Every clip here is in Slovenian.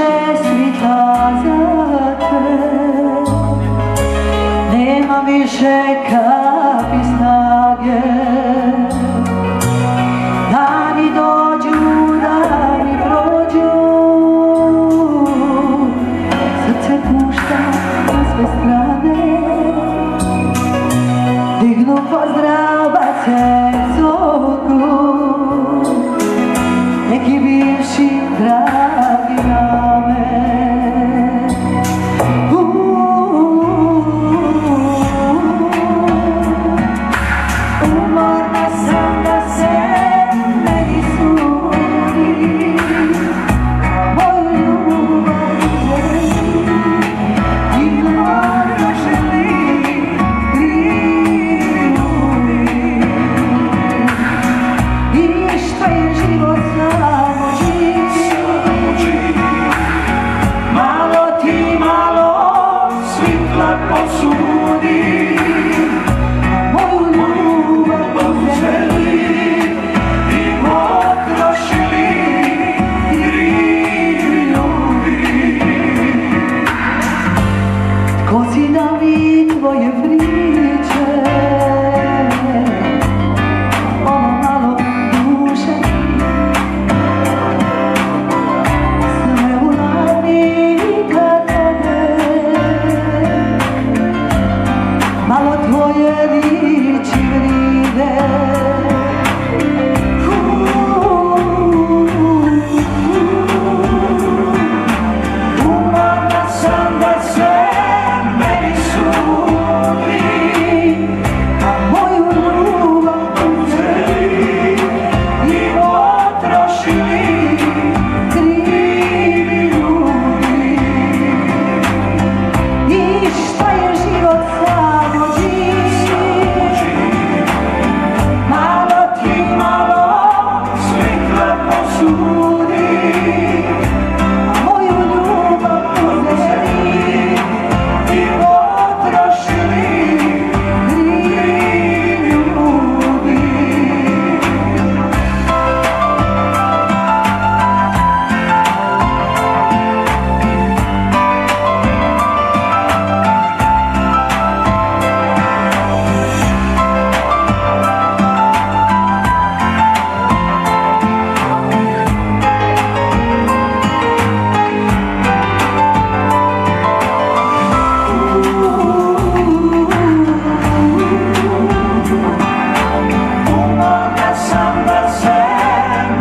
više svita za te, nema više kapi snage. Dani dođu, dani prođu, srce pušta na sve strane. Dignu pozdrav, bace zogu, neki bivši dragi name. Umorna sam da se meni sudi, moju ljubav uzeli i mnogo želi krivi ljudi. I šta je život samo živ, malo ti malo svitla posudi, moju ljubav uzeli i potrošili krivi ljudi. Tko si da mi tvoje priče, ono malo duše, sve u lani kad ode, malo tvoje riči vride. Umorna sam da se meni sudi, a moju ljubav uzeli i potrošili krivi ljudi. I šta je život samo živ, malo ti malo svitla posudi, a moju ljubav uzeli i potrošili krivi ljudi. Umorna sam da se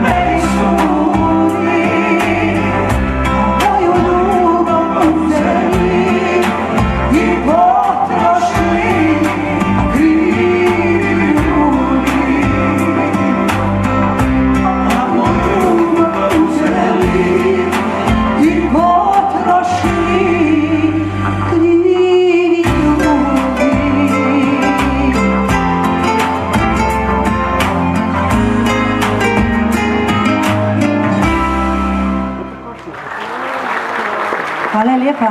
meni sudi, moju ljubav uzeli i potrošili krivi ljudi. A moju ljubav uzeli i potrošili krivi ljudi. Hvala lijepa.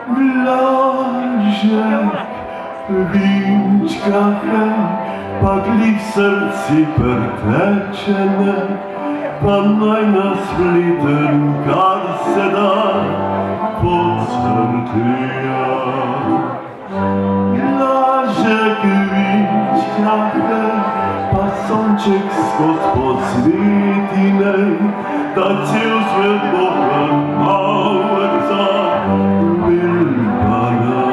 Blažek, pić kafe, pakli w serci pertečene, pa naj nas vliten, kar se da podcrtija. Blažek, pić kafe, pa sonček skoz podsvetinej, da cel svet Boga malerca Bilbana.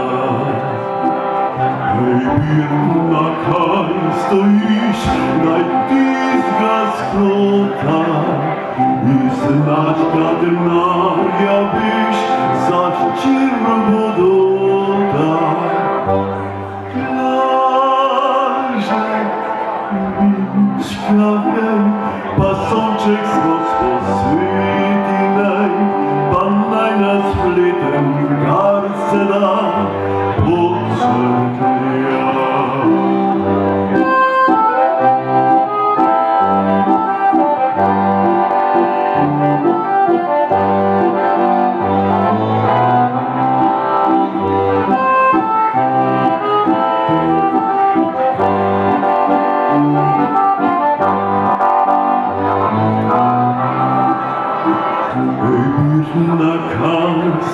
Birna, kaj stojiš, naj tizga sklota i značka denarja biš za čirno vodota. Blažek, pić kafe, pa sonček skoz posvetinej, pa naj nas vleten, kar se da podcrtija.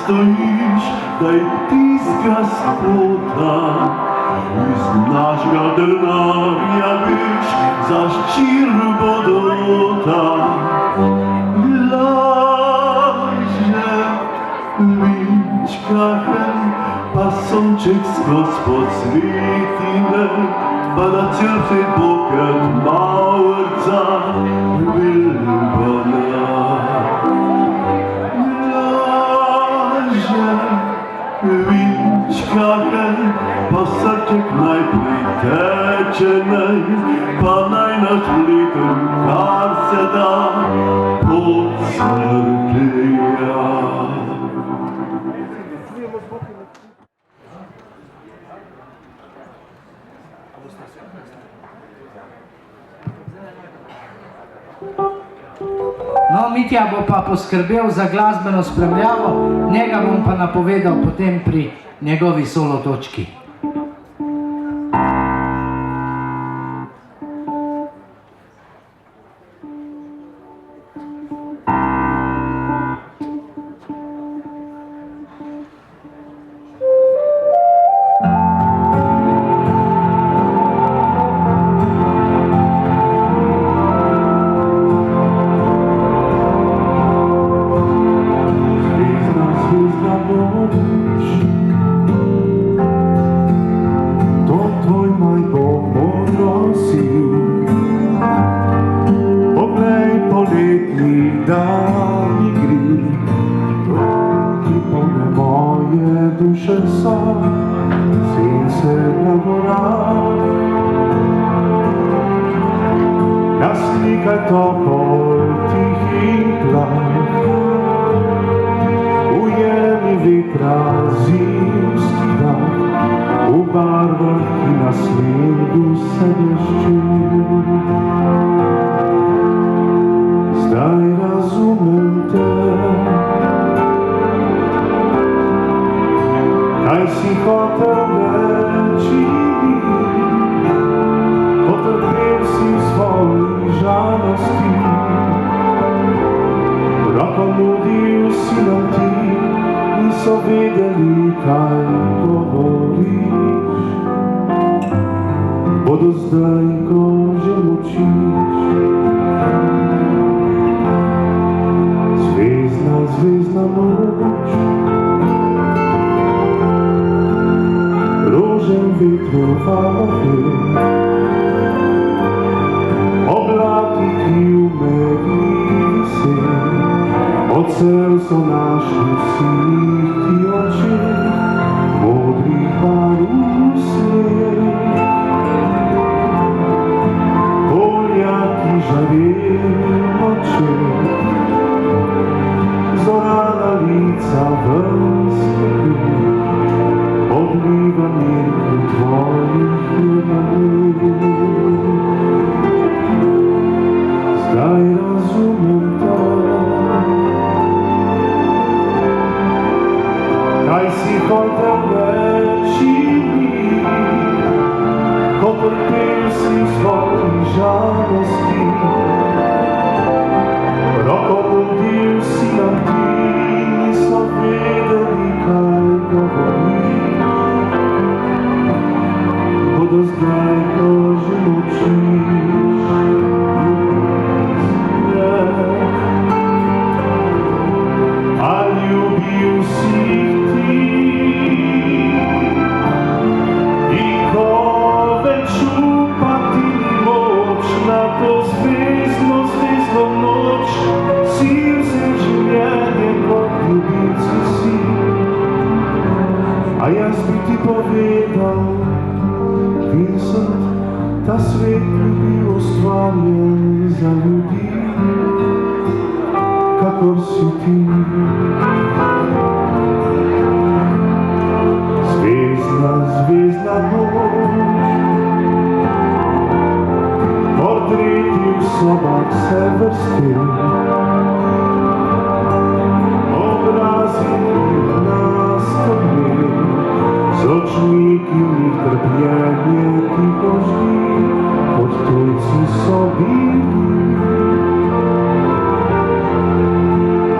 stoiš, da je tiska spota. Iz našega denarja viš za ščir bodota. Laže vinčkahen, pa sonček skoz podsvetine, pa da crte poket mavrca vilbana. Laže vinčkahen, pa srček najprej teče nej, pa naj našlitem, kar se da podsrdeja. No, Mitja bo pa poskrbel za glasbeno spremljavo, njega bom pa napovedal potem pri njegovi solo točki.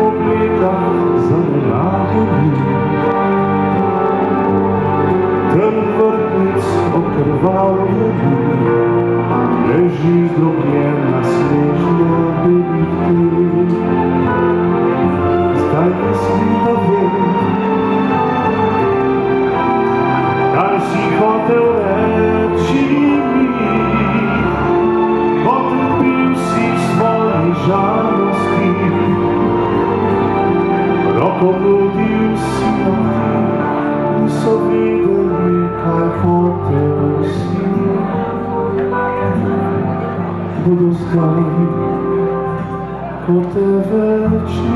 Oblieka zanenaje žalosti, rokom nudim sinovi, niso videli kaj hotel si. Budu zdaj, ko te veči.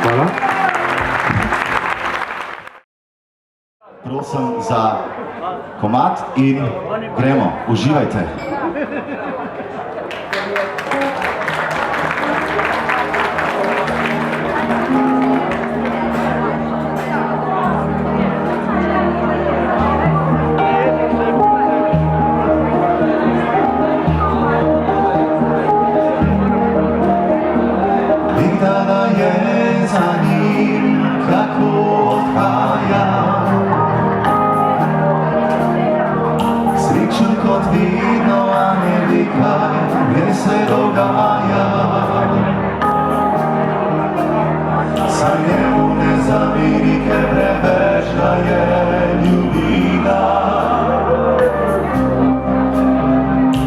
Hvala. Prosim za komad in gremo, uživajte. Videla je za njim, kako odhaja, sličen kot vidno, a ne ve kaj se dogaja. Saj njemu ne zameri, ker preveč ga je ljubila,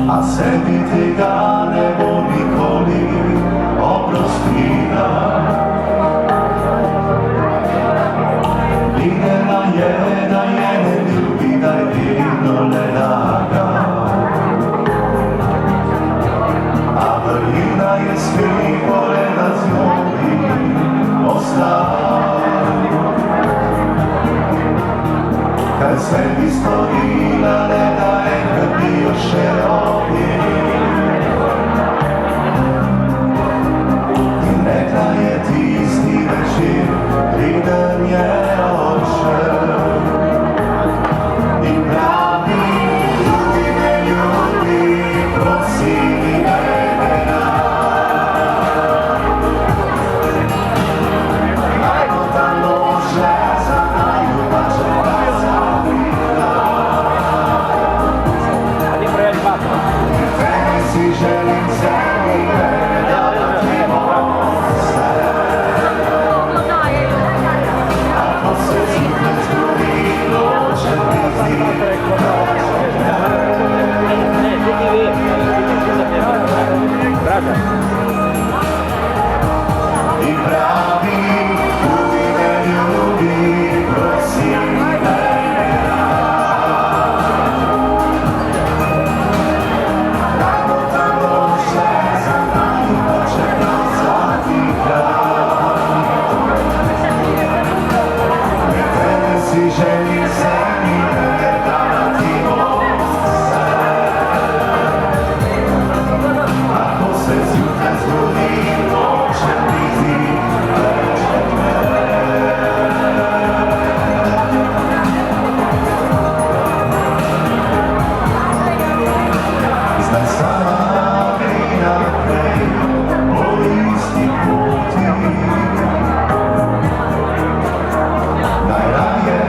a sebi tega ne bo nikoli oprostila. Videla je, da je ne ljubi, da je vedno le laga, a vrlina je skrivo le da z njovi ostal. Kaj se bi storila, le da enkrat bi jo še objel. In rekla je tisti večer, preden je odšel. In pravi, ljubi me, ljubi, prosim, ne najbo ta lože za naju, pa če ga zavila. Tebe si želim sebi, da ti bom vse. Ako se zjutraj zgodilo, če ti zdi i pravi, ljubi me, ljubi, prosim, ne najbo ta lože za naju, pa če ga zavila. Tebe si želim sebi, da ti bom vse. Ako se zjutraj zgodilo, če ti zdi več od mene. Zdaj sama gre naprej po isti poti. Najraje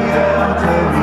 je od tebi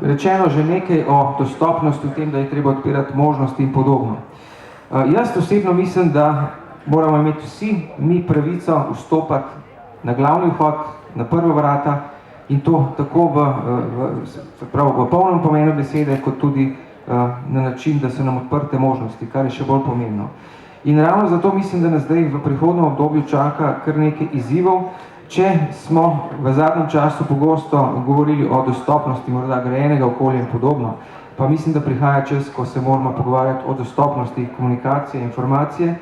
rečeno že nekaj o dostopnosti, v tem, da je treba odpirati možnosti in podobno. Jaz osebno mislim, da moramo imeti vsi mi pravico vstopati na glavni vhod, na prva vrata in to tako v polnem pomenu besede, kot tudi na način, da so nam odprte možnosti, kar je še bolj pomembno. In ravno zato mislim, da nas zdaj v prihodnem obdobju čaka kar nekaj izzivov. Če smo v zadnjem času pogosto govorili o dostopnosti morda grajenega okolja in podobno, pa mislim, da prihaja čas, ko se moramo pogovarjati o dostopnosti komunikacije, informacije,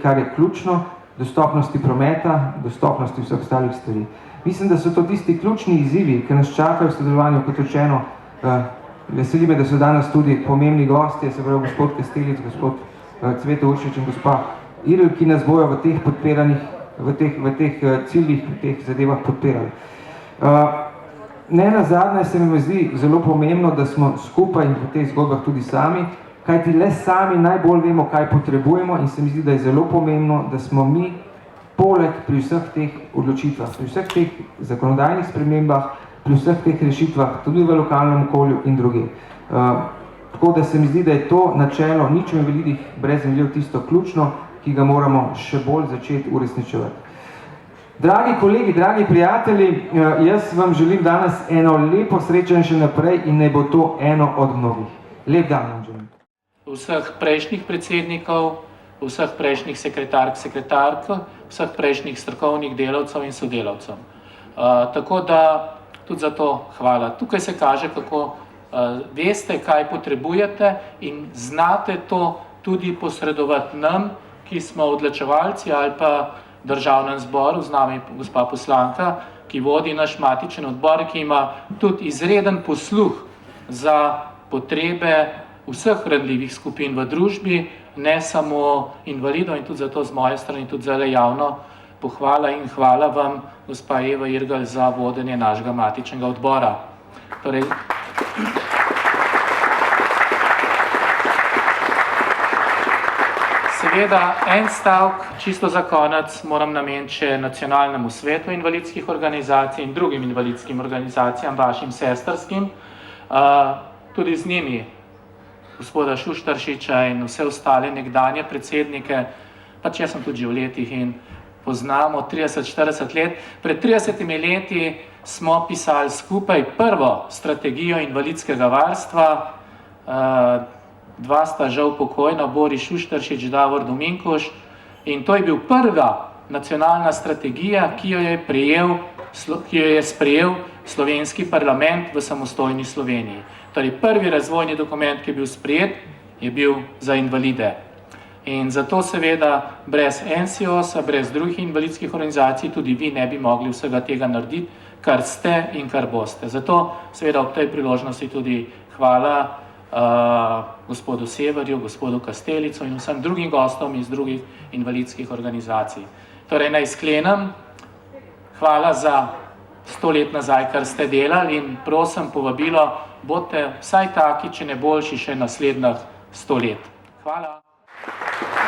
kar je ključno, dostopnosti prometa, dostopnosti vseh ostalih stvari. Mislim, da so to tisti ključni izzivi, ki nas čakajo v sodelovanju, kot rečeno. Veseli me, da so danes tudi pomembni gostje, se pravi gospod Kastelic, gospod Cveto Uršič in gospa Irl, ki nas bojo v teh podpiranih, v teh ciljih, v teh zadevah podpirali. Ne nazadnje se mi zdi zelo pomembno, da smo skupaj v teh zgodbah tudi sami, kajti le sami najbolj vemo, kaj potrebujemo in se mi zdi, da je zelo pomembno, da smo mi poleg pri vseh teh odločitvah, pri vseh teh zakonodajnih spremembah, pri vseh teh rešitvah, tudi v lokalnem okolju in druge. Tako da se mi zdi, da je to načelo nič invalidih brez invalidov tisto ključno, ki ga moramo še bolj začeti uresničevati. Dragi kolegi, dragi prijatelji, jaz vam želim danes eno lepo srečanje še naprej in naj bo to eno od mnogih. Lep dan vam želim. Vseh prejšnjih predsednikov, vseh prejšnjih sekretark, vseh prejšnjih strokovnih delavcev in sodelavcev. Tako da tudi za to hvala. Tukaj se kaže, kako veste, kaj potrebujete in znate to tudi posredovati nam, ki smo odločevalci ali pa državnem zboru, z nami gospa poslanka, ki vodi naš matičen odbor, ki ima tudi izreden posluh za potrebe vseh ranljivih skupin v družbi, ne samo invalidov, in tudi zato z moje strani tudi zelo javno pohvala in hvala vam, gospa Eva Irgl, za vodenje našega matičnega odbora. Torej, seveda, en stavek, čisto za konec, moram nameniti še Nacionalnemu svetu invalidskih organizacij in drugim invalidskim organizacijam, vašim sestrskim, tudi z njimi, gospoda Šuštaršiča in vse ostale nekdanje predsednike, pač jaz sem tudi že v letih in poznamo 30-40 let. Pred 30 leti smo pisali skupaj prvo strategijo invalidskega varstva, dva sta žal pokojna, Boris Šuštaršič, Davor Dominkuš, in to je bil prva nacionalna strategija, ki jo je sprejel slovenski parlament v samostojni Sloveniji. Torej, prvi razvojni dokument, ki je bil sprejet, je bil za invalide. In zato seveda brez NCOS-a, brez drugih invalidskih organizacij tudi vi ne bi mogli vsega tega narediti, kar ste in kar boste. Zato seveda ob tej priložnosti tudi hvala gospodu Severju, gospodu Kastelicu in vsem drugim gostom iz drugih invalidskih organizacij. Torej, naj sklenem, hvala za 100 let nazaj, kar ste delali, in prosim, povabilo, bodite vsaj taki, če ne boljši, še naslednjih 100 let. Hvala.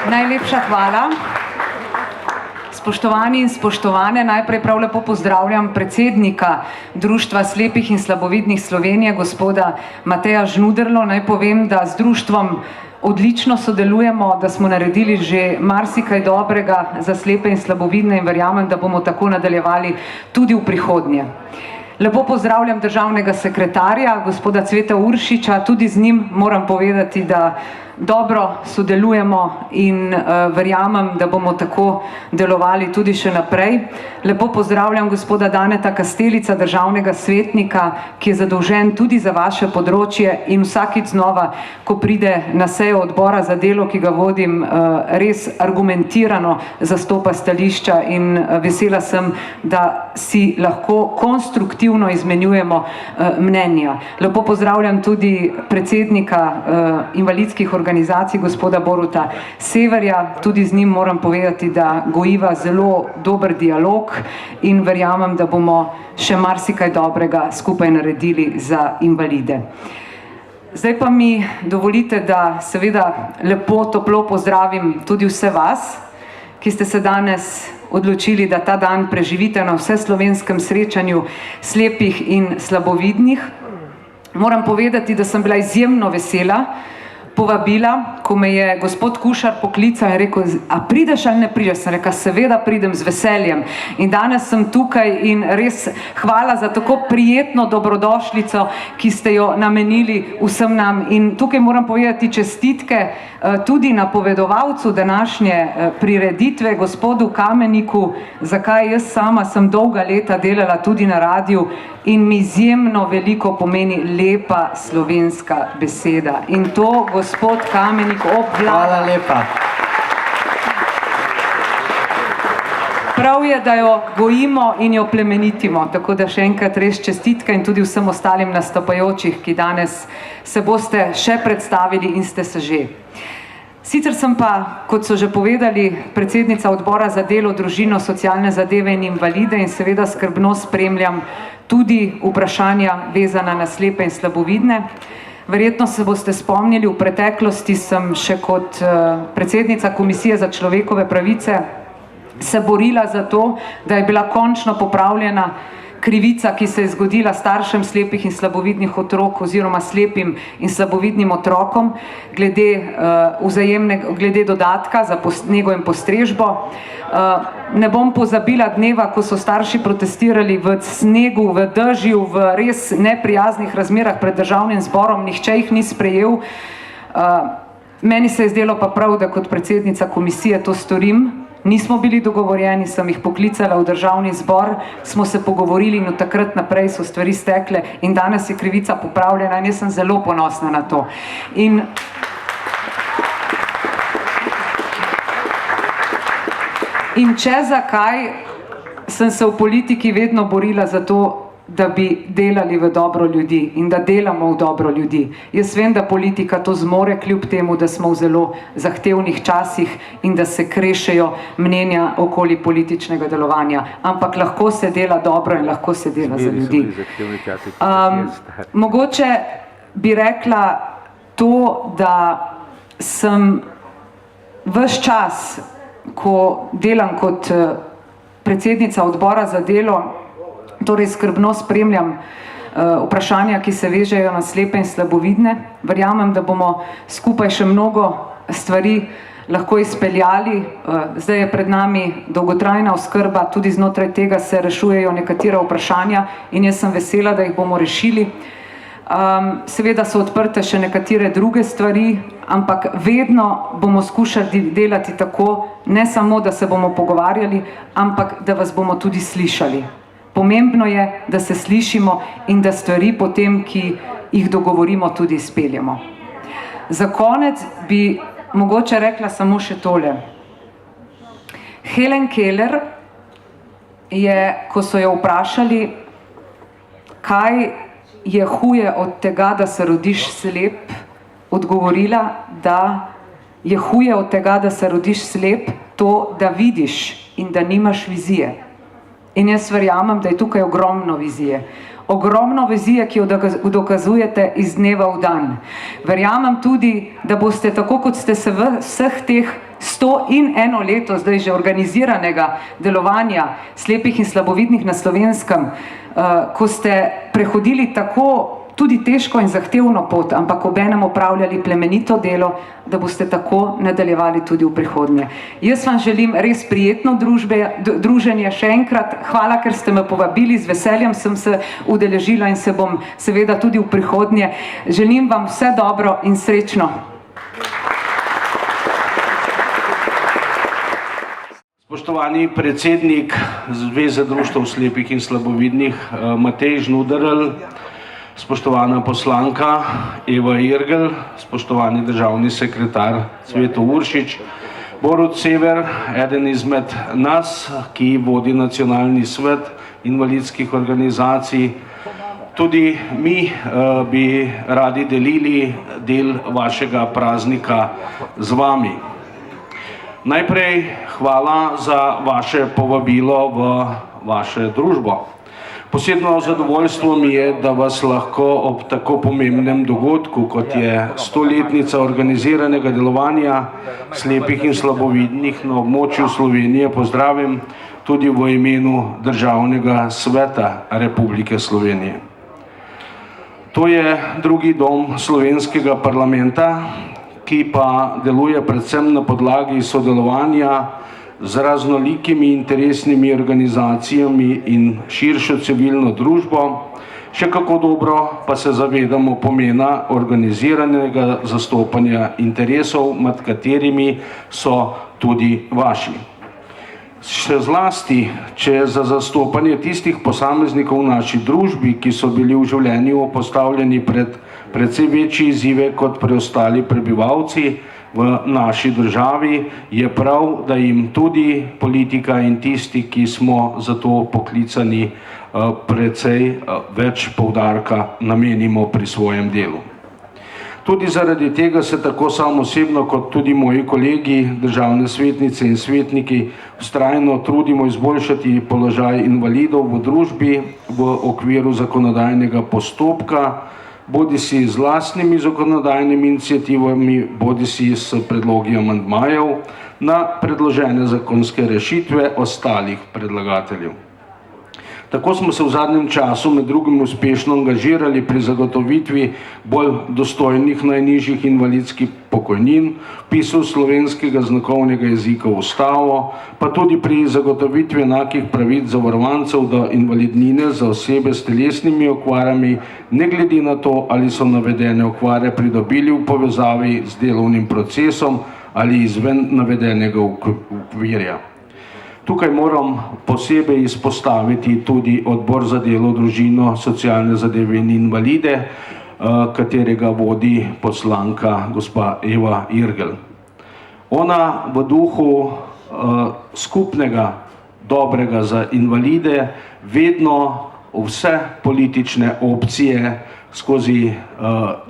Najlepša hvala. Spoštovani in spoštovane, najprej prav lepo pozdravljam predsednika Društva slepih in slabovidnih Slovenije, gospoda Mateja Žnuderlo. Naj povem, da z društvom odlično sodelujemo, da smo naredili že marsikaj dobrega za slepe in slabovidne in verjamem, da bomo tako nadaljevali tudi v prihodnje. Lepo pozdravljam državnega sekretarja, gospoda Cveta Uršiča, tudi z njim moram povedati, da dobro sodelujemo in verjamem, da bomo tako delovali tudi še naprej. Lepo pozdravljam gospoda Daneta Kastelica, državnega svetnika, ki je zadolžen tudi za vaše področje in vsakič znova, ko pride na sejo odbora za delo, ki ga vodim, res argumentirano zastopa stališča in vesela sem, da si lahko konstruktivno izmenjujemo mnenja. Lepo pozdravljam tudi predsednika invalidskih organizacij, gospoda Boruta Severja, tudi z njim moram povedati, da gojiva zelo dober dialog in verjamem, da bomo še marsikaj dobrega skupaj naredili za invalide. Zdaj pa mi dovolite, da seveda lepo, toplo pozdravim tudi vse vas, ki ste se danes odločili, da ta dan preživite na vseslovenskem srečanju slepih in slabovidnih. Moram povedati, da sem bila izjemno vesela povabila, ko me je gospod Kušar poklical in rekel, a prideš ali ne prideš? Sem rekla, seveda pridem z veseljem. In danes sem tukaj in res hvala za tako prijetno dobrodošlico, ki ste jo namenili vsem nam. In tukaj moram povedati čestitke tudi napovedovalcu današnje prireditve, gospodu Kameniku, zakaj jaz sama sem dolga leta delala tudi na radiju in mi izjemno veliko pomeni lepa slovenska beseda. In to gospod Kamenik obvlada. Hvala lepa. Prav je, da jo gojimo in jo plemenitimo, tako da še enkrat res čestitka in tudi vsem ostalim nastopajočih, ki danes se boste še predstavili in ste se že. Sicer sem pa, kot so že povedali, predsednica odbora za delo, družino, socialne zadeve in invalide in seveda skrbno spremljam tudi vprašanja vezana na slepe in slabovidne. Verjetno se boste spomnili, v preteklosti sem še kot predsednica Komisije za človekove pravice se borila za to, da je bila končno popravljena krivica, ki se je zgodila staršem slepih in slabovidnih otrok oziroma slepim in slabovidnim otrokom glede dodatka za nego in postrežbo. Ne bom pozabila dneva, ko so starši protestirali v snegu, v dežju, v res neprijaznih razmerah pred državnim zborom, nihče jih ni sprejel. Meni se je zdelo pa prav, da kot predsednica komisije to storim. Nismo bili dogovorjeni, sem jih poklicala v državni zbor, smo se pogovorili in od takrat naprej so stvari stekle in danes je krivica popravljena in jaz sem zelo ponosna na to. In če zakaj sem se v politiki vedno borila za to, da bi delali v dobro ljudi in da delamo v dobro ljudi. Jaz vem, da politika to zmore, kljub temu, da smo v zelo zahtevnih časih in da se krešejo mnenja okoli političnega delovanja. Ampak lahko se dela dobro in lahko se dela za ljudi. Mogoče bi rekla to, da sem ves čas, ko delam kot predsednica odbora za delo, torej skrbno spremljam vprašanja, ki se vežejo na slepe in slabovidne. Verjamem, da bomo skupaj še mnogo stvari lahko izpeljali. Zdaj je pred nami dolgotrajna oskrba, tudi znotraj tega se rešujejo nekatera vprašanja in jaz sem vesela, da jih bomo rešili. Seveda so odprte še nekatere druge stvari, ampak vedno bomo skušali delati tako, ne samo, da se bomo pogovarjali, ampak da vas bomo tudi slišali. Pomembno je, da se slišimo in da stvari potem, ki jih dogovorimo, tudi izpeljemo. Za konec bi mogoče rekla samo še tole. Helen Keller je, ko so jo vprašali, kaj je huje od tega, da se rodiš slep, odgovorila, da je huje od tega, da se rodiš slep, to, da vidiš in da nimaš vizije. In jaz verjamem, da je tukaj ogromno vizije. Ogromno vizije, ki jo dokazujete iz dneva v dan. Verjamem tudi, da boste, tako kot ste se vseh teh 101 leto zdaj že organiziranega delovanja slepih in slabovidnih na Slovenskem, ko ste prehodili tako tudi težko in zahtevno pot, ampak obenem opravljali plemenito delo, da boste tako nadaljevali tudi v prihodnje. Jaz vam želim res prijetno druženje. Še enkrat hvala, ker ste me povabili, z veseljem sem se udeležila in se bom seveda tudi v prihodnje. Želim vam vse dobro in srečno. Spoštovani predsednik Zveze društev slepih in slabovidnih Matej Žnuderl, spoštovana poslanka Eva Irgl, spoštovani državni sekretar Cveto Uršič, Borut Sever, eden izmed nas, ki vodi nacionalni svet invalidskih organizacij. Tudi mi bi radi delili del vašega praznika z vami. Najprej hvala za vaše povabilo v vaše družbo. Posebno zadovoljstvo mi je, da vas lahko ob tako pomembnem dogodku, kot je 100-letnica organiziranega delovanja slepih in slabovidnih na območju Slovenije, pozdravim tudi v imenu Državnega sveta Republike Slovenije. To je drugi dom slovenskega parlamenta, ki pa deluje predvsem na podlagi sodelovanja z raznolikimi interesnimi organizacijami in širšo civilno družbo. Še kako dobro pa se zavedamo pomena organiziranega zastopanja interesov, med katerimi so tudi vaši. Še zlasti, če za zastopanje tistih posameznikov v naši družbi, ki so bili v življenju postavljeni pred precej večji izzive kot preostali prebivalci v naši državi, je prav, da jim tudi politika in tisti, ki smo za to poklicani, precej več poudarka namenimo pri svojem delu. Tudi zaradi tega se tako sam osebno kot tudi moji kolegi, državne svetnice in svetniki vztrajno trudimo izboljšati položaj invalidov v družbi v okviru zakonodajnega postopka, bodisi z lastnimi zakonodajnimi iniciativami, bodisi s predlogi amandmajev na predložene zakonske rešitve ostalih predlagateljev. Tako smo se v zadnjem času med drugim uspešno angažirali pri zagotovitvi bolj dostojnih najnižjih invalidskih pokojnin, vpisu slovenskega znakovnega jezika v ustavo, pa tudi pri zagotovitvi enakih pravic zavarovancev do invalidnine za osebe s telesnimi okvarami, ne glede na to, ali so navedene okvare pridobili v povezavi z delovnim procesom ali izven navedenega okvirja. Tukaj moram posebej izpostaviti tudi Odbor za delo, družino, socialne zadeve in invalide, katerega vodi poslanka gospa Eva Irgl. Ona v duhu skupnega dobrega za invalide vedno vse politične opcije skozi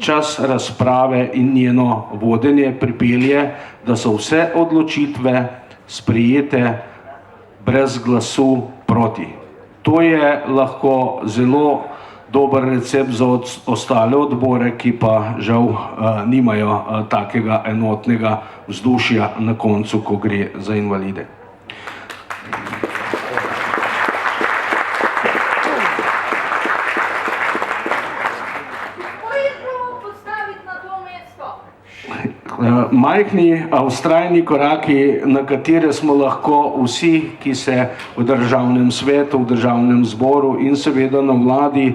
čas razprave in njeno vodenje pripelje, da so vse odločitve sprejete brez glasu proti. To je lahko zelo dober recept za ostale odbore, ki pa žal nimajo takega enotnega vzdušja na koncu, ko gre za invalide. Majhni, a vztrajni koraki, na katere smo lahko vsi, ki se v državnem svetu, v državnem zboru in seveda na vladi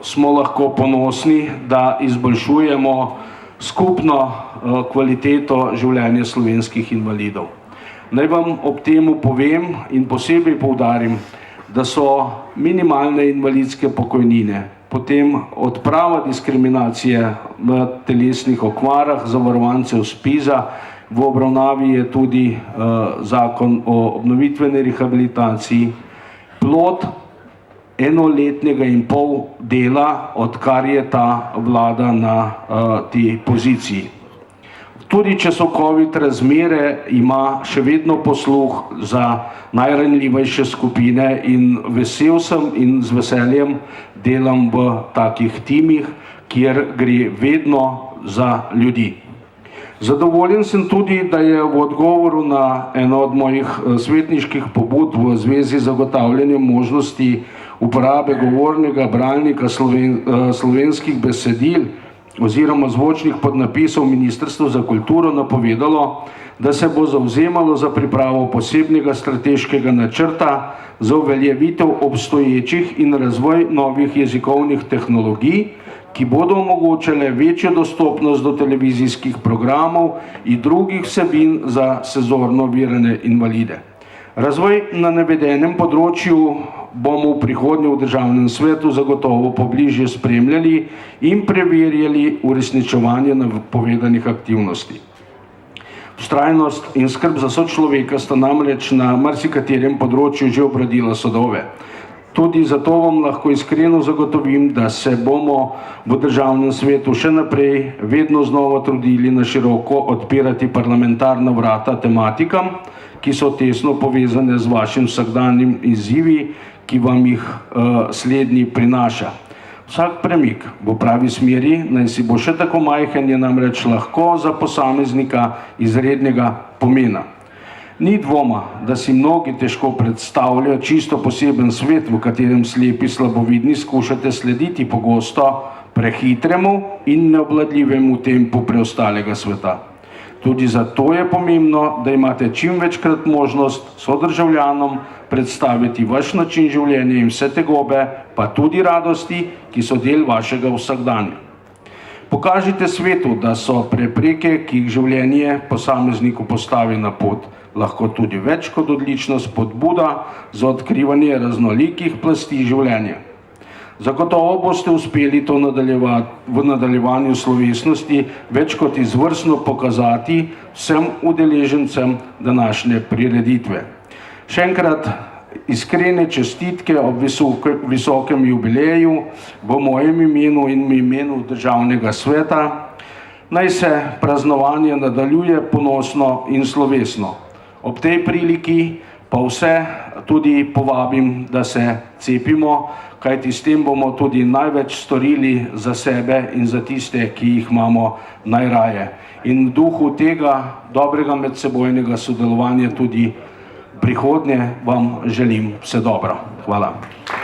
smo lahko ponosni, da izboljšujemo skupno kvaliteto življenja slovenskih invalidov. Naj vam ob temu povem in posebej poudarim, da so minimalne invalidske pokojnine, potem odprava diskriminacije v telesnih okvarah zavarovancev SPIZ-a, v obravnavi je tudi zakon o obnovitveni rehabilitaciji, plod enoletnega in pol dela, odkar je ta vlada na tej poziciji. Tudi če so COVID razmere, ima še vedno posluh za najranljivejše skupine in vesel sem in z veseljem delam v takih timih, kjer gre vedno za ljudi. Zadovoljen sem tudi, da je v odgovoru na eno od mojih svetniških pobud v zvezi z zagotavljanjem možnosti uporabe govornega bralnika slovenskih besedil oziroma zvočnih podnapisov Ministrstvo za kulturo napovedalo, da se bo zavzemalo za pripravo posebnega strateškega načrta za uveljavitev obstoječih in razvoj novih jezikovnih tehnologij, ki bodo omogočale večjo dostopnost do televizijskih programov in drugih vsebin za senzorno ovirane invalide. Razvoj na navedenem področju bomo v prihodnje v državnem svetu zagotovo pobližje spremljali in preverjali uresničevanje napovedanih aktivnosti. Vztrajnost in skrb za sočloveka sta namreč na marsikaterem področju že obrodila sadove. Tudi zato vam lahko iskreno zagotovim, da se bomo v državnem svetu še naprej vedno znova trudili na široko odpirati parlamentarna vrata tematikam, ki so tesno povezane z vašim vsakdanjim izzivi, ki vam jih slednji prinaša. Vsak premik v pravi smeri, naj si bo še tako majhen, je namreč lahko za posameznika izrednega pomena. Ni dvoma, da si mnogi težko predstavljajo čisto poseben svet, v katerem slepi slabovidni skušate slediti pogosto prehitremu in neobvladljivemu tempu preostalega sveta. Tudi zato je pomembno, da imate čim večkrat možnost sodržavljanom predstaviti vaš način življenja in vse tegobe, pa tudi radosti, ki so del vašega vsakdanja. Pokažite svetu, da so prepreke, ki jih življenje posamezniku postavi na pot, lahko tudi več kot odlična spodbuda za odkrivanje raznolikih plasti življenja. Zagotovo boste uspeli to v nadaljevanju slovesnosti več kot izvrstno pokazati vsem udeležencem današnje prireditve. Še enkrat iskrene čestitke ob visokem jubileju v mojem imenu in v imenu Državnega sveta. Naj se praznovanje nadaljuje ponosno in slovesno. Ob tej priliki pa vse tudi povabim, da se cepimo, kajti s tem bomo tudi največ storili za sebe in za tiste, ki jih imamo najraje. In v duhu tega dobrega medsebojnega sodelovanja tudi prihodnje vam želim vse dobro. Hvala.